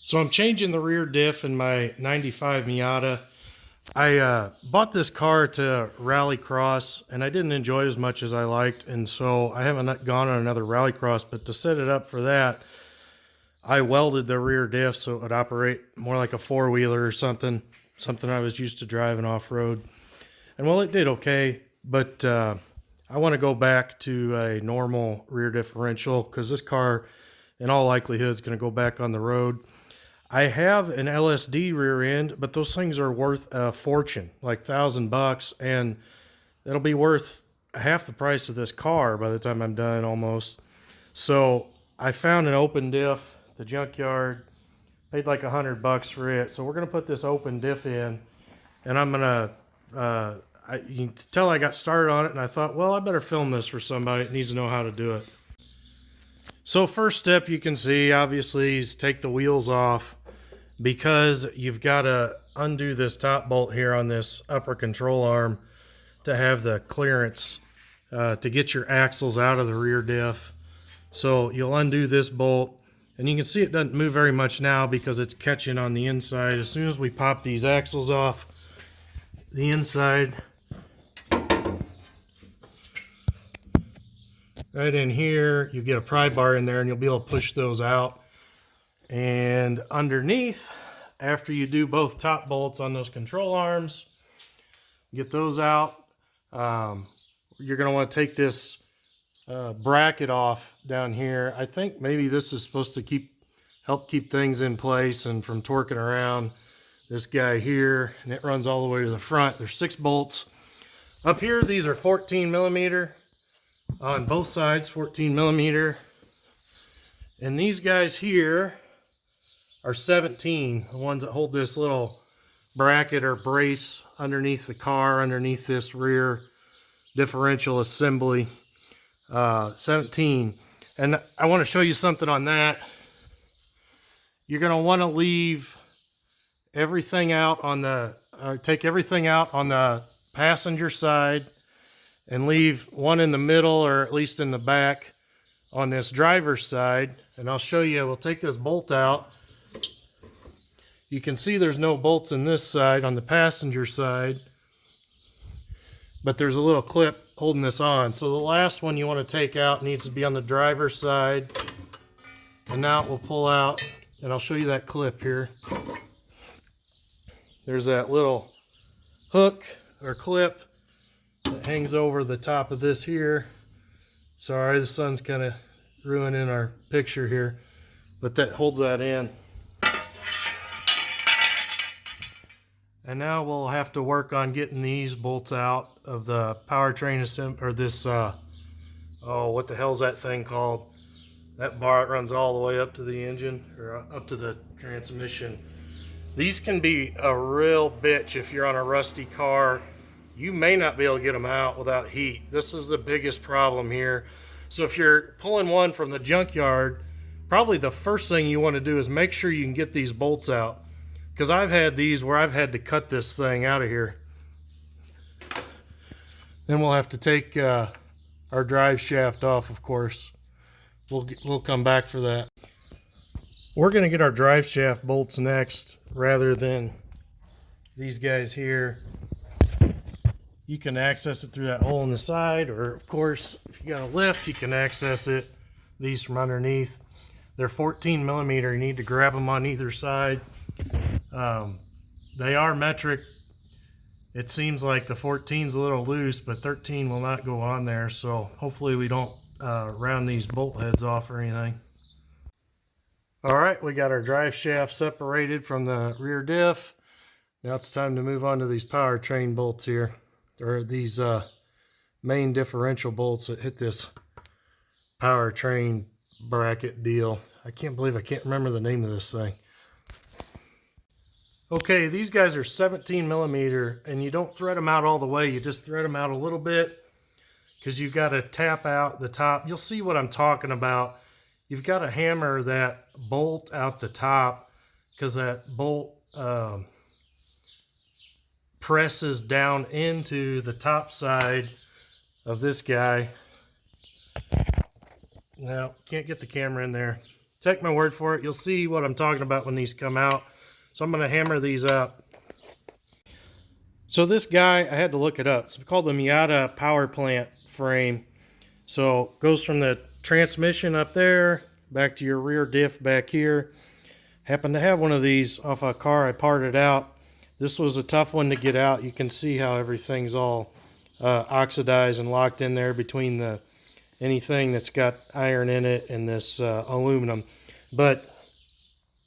So I'm changing the rear diff in my 95 Miata. I bought this car to rallycross and I didn't enjoy it as much as I liked, and so I haven't gone on another rallycross, but to set it up for that, I welded the rear diff so it would operate more like a four-wheeler or something I was used to driving off-road. And well, it did okay, but I want to go back to a normal rear differential because this car in all likelihood is going to go back on the road. I have an LSD rear end, but those things are worth a fortune, like $1,000, and it'll be worth half the price of this car by the time I'm done almost. So I found an open diff at the junkyard, paid like $100 for it. So we're gonna put this open diff in, and I'm gonna, you can tell I got started on it, and I thought, well, I better film this for somebody that needs to know how to do it. So first step you can see, obviously, is take the wheels off, because you've got to undo this top bolt here on this upper control arm to have the clearance to get your axles out of the rear diff. So you'll undo this bolt, and you can see it doesn't move very much now because it's catching on the inside. As soon as we pop these axles off the inside, right in here, you get a pry bar in there and you'll be able to push those out. And underneath, after you do both top bolts on those control arms, get those out, you're going to want to take this bracket off down here. I think maybe this is supposed to help keep things in place and from torquing around this guy here, and it runs all the way to the front. There's 6 bolts. Up here, these are 14 millimeter on both sides, 14 millimeter. And these guys here are 17, the ones that hold this little bracket or brace underneath the car, underneath this rear differential assembly. 17. And I want to show you something on that. You're going to want to leave everything out on the, take everything out on the passenger side and leave one in the middle, or at least in the back on this driver's side. And I'll show you, we'll take this bolt out. You can see there's no bolts in this side on the passenger side, but there's a little clip holding this on. So the last one you want to take out needs to be on the driver's side. And now it will pull out, and I'll show you that clip here. There's that little hook or clip that hangs over the top of this here. Sorry, the sun's kind of ruining our picture here, but that holds that in. And now we'll have to work on getting these bolts out of the powertrain assembly, or this, oh, what the hell's that thing called? That bar that runs all the way up to the engine, or up to the transmission. These can be a real bitch if you're on a rusty car. You may not be able to get them out without heat. This is the biggest problem here. So if you're pulling one from the junkyard, probably the first thing you want to do is make sure you can get these bolts out. Because I've had these where I've had to cut this thing out of here. Then we'll have to take our drive shaft off, of course. We'll come back for that. We're going to get our drive shaft bolts next, rather than these guys here. You can access it through that hole in the side, or of course, if you got a lift, you can access it, these from underneath. They're 14 millimeter. You need to grab them on either side. They are metric. It seems like the 14 is a little loose, but 13 will not go on there. So hopefully we don't round these bolt heads off or anything. All right, we got our drive shaft separated from the rear diff. Now it's time to move on to these powertrain bolts here, or these main differential bolts that hit this powertrain bracket deal. I can't believe I can't remember the name of this thing. Okay, these guys are 17 millimeter, and you don't thread them out all the way. You just thread them out a little bit, because you've got to tap out the top. You'll see what I'm talking about. You've got to hammer that bolt out the top, because that bolt presses down into the top side of this guy. Now, can't get the camera in there. take my word for it. You'll see what I'm talking about when these come out. So I'm going to hammer these up. So this guy, I had to look it up. It's called the Miata power plant frame. So it goes from the transmission up there back to your rear diff back here. Happened to have one of these off a car I parted out. This was a tough one to get out. You can see how everything's all oxidized and locked in there between anything that's got iron in it and this aluminum. But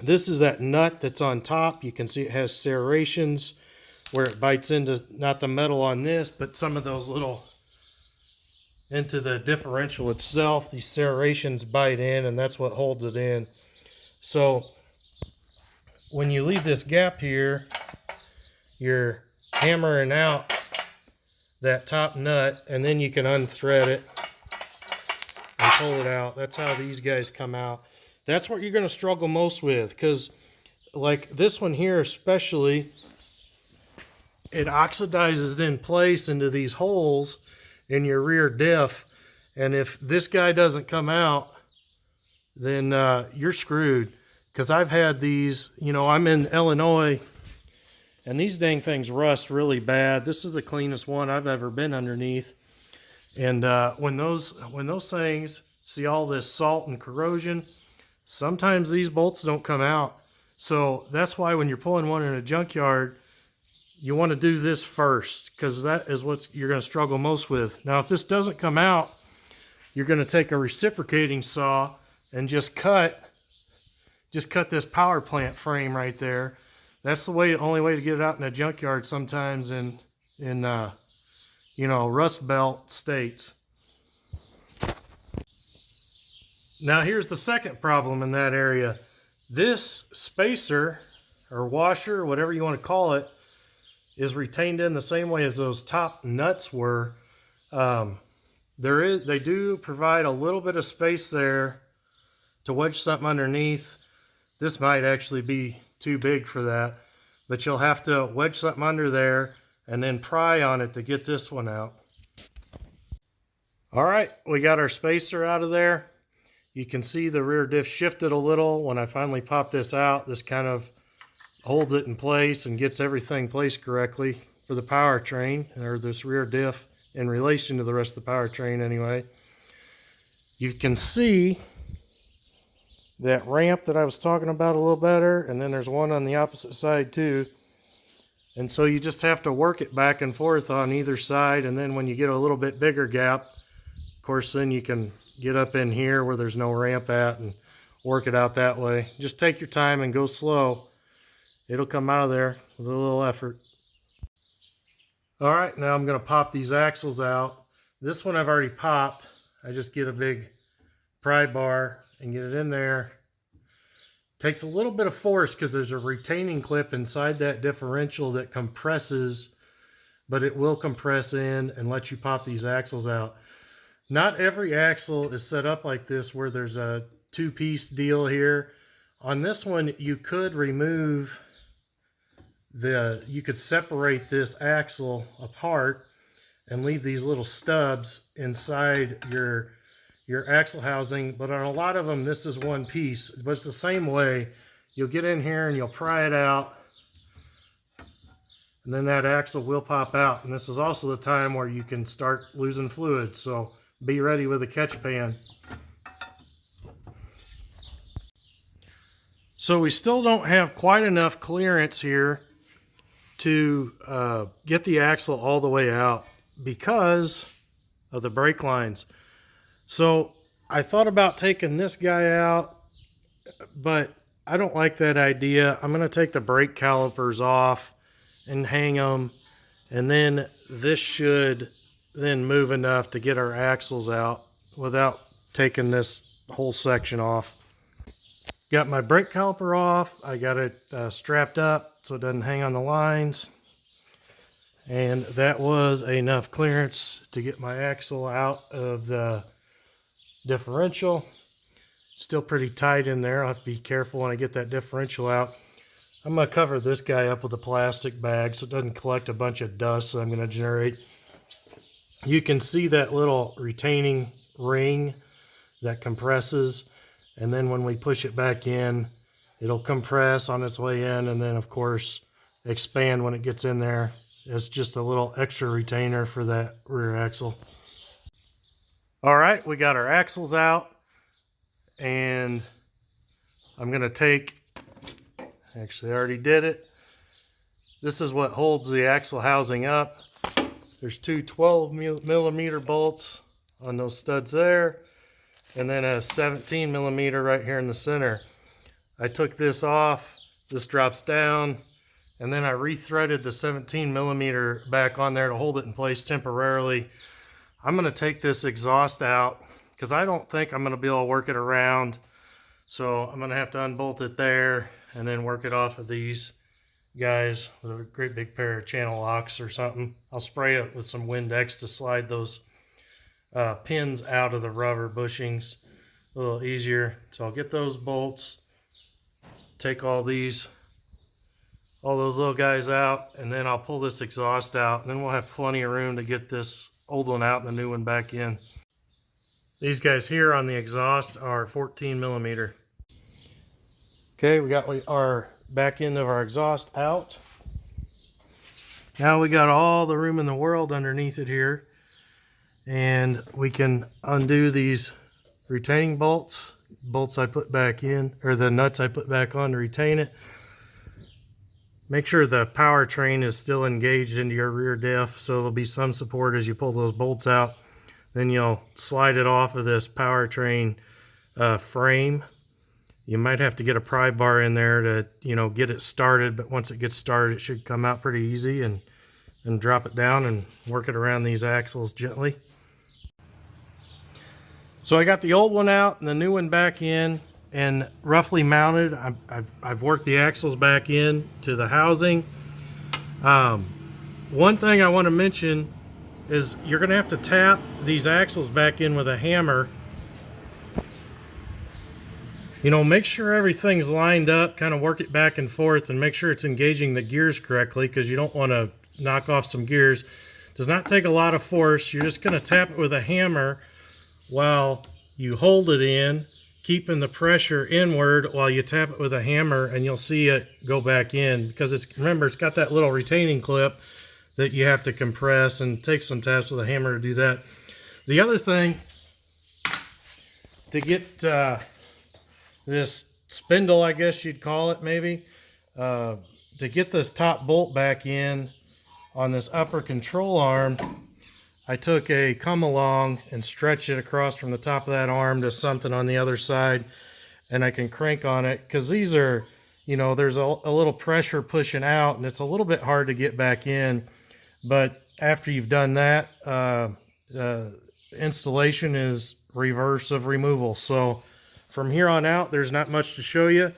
this is that nut that's on top. You can see it has serrations where it bites into, not the metal on this, but some of those little, into the differential itself. These serrations bite in, and that's what holds it in. So when you leave this gap here, you're hammering out that top nut, and then you can unthread it and pull it out. That's how these guys come out. That's what you're going to struggle most with, because like this one here especially, it oxidizes in place into these holes in your rear diff, and if this guy doesn't come out, then you're screwed. Because I've had these, you know, I'm in Illinois, and these dang things rust really bad. This is the cleanest one I've ever been underneath. And when those things see all this salt and corrosion, sometimes these bolts don't come out. So that's why when you're pulling one in a junkyard, you want to do this first, because that is what you're going to struggle most with. Now, if this doesn't come out, you're going to take a reciprocating saw and just cut this power plant frame right there. That's the only way to get it out in a junkyard sometimes in you know, rust belt states. Now here's the second problem in that area. This spacer or washer, or whatever you want to call it, is retained in the same way as those top nuts were. They do provide a little bit of space there to wedge something underneath. This might actually be too big for that, but you'll have to wedge something under there and then pry on it to get this one out. All right, we got our spacer out of there. You can see the rear diff shifted a little. When I finally pop this out, this kind of holds it in place and gets everything placed correctly for the powertrain, or this rear diff in relation to the rest of the powertrain anyway. You can see that ramp that I was talking about a little better, and then there's one on the opposite side too. And so you just have to work it back and forth on either side, and then when you get a little bit bigger gap, of course, then you can get up in here where there's no ramp at and work it out that way. Just take your time and go slow. It'll come out of there with a little effort. All right, now I'm going to pop these axles out. This one I've already popped. I just get a big pry bar and get it in there. Takes a little bit of force because there's a retaining clip inside that differential that compresses, but it will compress in and let you pop these axles out. Not every axle is set up like this where there's a two-piece deal here. On this one, you could remove you could separate this axle apart and leave these little stubs inside your axle housing, but on a lot of them this is one piece. But it's the same way. You'll get in here and you'll pry it out, and then that axle will pop out. And this is also the time where you can start losing fluid, so be ready with a catch pan. So we still don't have quite enough clearance here to get the axle all the way out because of the brake lines. So I thought about taking this guy out, but I don't like that idea. I'm going to take the brake calipers off and hang them, and then this should then move enough to get our axles out without taking this whole section off. Got my brake caliper off. I got it strapped up so it doesn't hang on the lines, and that was enough clearance to get my axle out of the differential. Still pretty tight in there. I'll have to be careful when I get that differential out. I'm going to cover this guy up with a plastic bag so it doesn't collect a bunch of dust that I'm going to generate. You can see that little retaining ring that compresses. And then when we push it back in, it'll compress on its way in, and then of course expand when it gets in there. It's just a little extra retainer for that rear axle. All right, we got our axles out, and I'm gonna take, actually I already did it. This is what holds the axle housing up. There's two 12mm bolts on those studs there, and then a 17mm right here in the center. I took this off, this drops down, and then I rethreaded the 17mm back on there to hold it in place temporarily. I'm gonna take this exhaust out because I don't think I'm gonna be able to work it around. So I'm gonna have to unbolt it there and then work it off of these guys with a great big pair of channel locks or something. I'll spray it with some Windex to slide those pins out of the rubber bushings a little easier. So I'll get those bolts, take all those little guys out, and then I'll pull this exhaust out, and then we'll have plenty of room to get this old one out and the new one back in. These guys here on the exhaust are 14mm. Okay, we got our back end of our exhaust out. Now we got all the room in the world underneath it here, and we can undo these retaining bolts I put back in, or the nuts I put back on to retain it. Make sure the powertrain is still engaged into your rear diff, so there'll be some support as you pull those bolts out. Then you'll slide it off of this powertrain frame. You might have to get a pry bar in there to, get it started, but once it gets started, it should come out pretty easy, and drop it down and work it around these axles gently. So I got the old one out and the new one back in and roughly mounted. I've worked the axles back in to the housing. One thing I want to mention is you're going to have to tap these axles back in with a hammer. Make sure everything's lined up, kind of work it back and forth, and make sure it's engaging the gears correctly, because you don't want to knock off some gears. Does not take a lot of force. You're just going to tap it with a hammer while you hold it in, keeping the pressure inward while you tap it with a hammer, and you'll see it go back in, because remember, it's got that little retaining clip that you have to compress, and take some taps with a hammer to do that. The other thing, to get this spindle, I guess you'd call it, maybe, to get this top bolt back in on this upper control arm, I took a come along and stretched it across from the top of that arm to something on the other side, and I can crank on it, because these are, there's a little pressure pushing out, and it's a little bit hard to get back in. But after you've done that, installation is reverse of removal. So from here on out, there's not much to show you.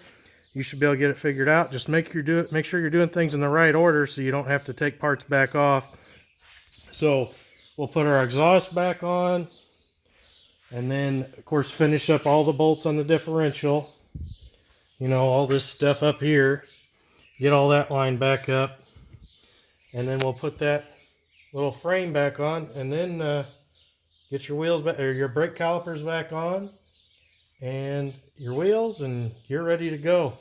You should be able to get it figured out. Just make sure you're doing things in the right order, so you don't have to take parts back off. So we'll put our exhaust back on, and then of course finish up all the bolts on the differential. All this stuff up here. Get all that lined back up, and then we'll put that little frame back on, and then get your wheels back, or your brake calipers back on, and your wheels, and you're ready to go.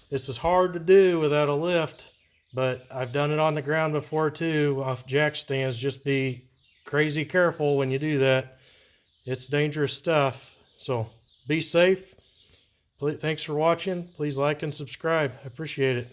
This is hard to do without a lift, but I've done it on the ground before too, off jack stands. Just be crazy careful when you do that. It's dangerous stuff. So be safe. Thanks for watching. Please like and subscribe. I appreciate it.